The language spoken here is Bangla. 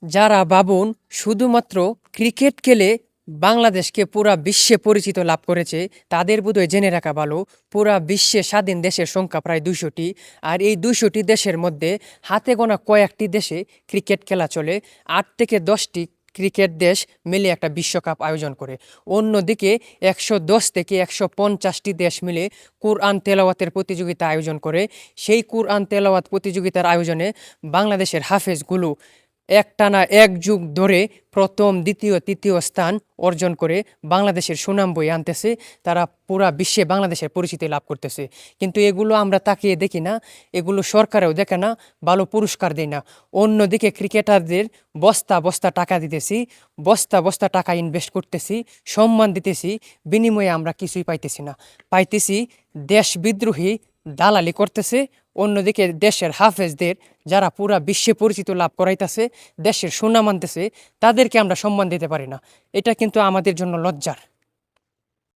যারা ভাবুন শুধুমাত্র ক্রিকেট খেলে বাংলাদেশকে পুরা বিশ্বে পরিচিত লাভ করেছে, তাদের বোধহয় জেনে রাখা ভালো পুরা বিশ্বে স্বাধীন দেশের সংখ্যা প্রায় ২০০টি। আর এই ২০০টি দেশের মধ্যে হাতে গোনা কয়েকটি দেশে ক্রিকেট খেলা চলে। ৮ থেকে ১০টি ক্রিকেট দেশ মিলে একটা বিশ্বকাপ আয়োজন করে। অন্যদিকে ১১০ থেকে ১৫০টি দেশ মিলে কুরআন তেলাওয়াতের প্রতিযোগিতা আয়োজন করে। সেই কুরআন তেলাওয়াত প্রতিযোগিতার আয়োজনে বাংলাদেশের হাফেজগুলো একটানা এক যুগ ধরে প্রথম, দ্বিতীয়, তৃতীয় স্থান অর্জন করে বাংলাদেশের সুনাম বয়ে আনতেছে। তারা পুরা বিশ্বে বাংলাদেশের পরিচিতি লাভ করতেছে। কিন্তু এগুলো আমরা তাকিয়ে দেখি না, এগুলো সরকারেও দেখে না, ভালো পুরস্কার দেয় না। অন্যদিকে ক্রিকেটারদের বস্তা বস্তা টাকা দিতেছি, বস্তা বস্তা টাকা ইনভেস্ট করতেছি, সম্মান দিতেছি, বিনিময়ে আমরা কিছুই পাইতেছি না। পাইতেছি দেশ বিদ্রোহী দালালি করতেছে। অন্যদিকে দেশের হাফেজদের, যারা পুরা বিশ্বে পরিচিত লাভ করাইতেছে, দেশের সুনাম আনতেছে, তাদেরকে আমরা সম্মান দিতে পারি না। এটা কিন্তু আমাদের জন্য লজ্জার।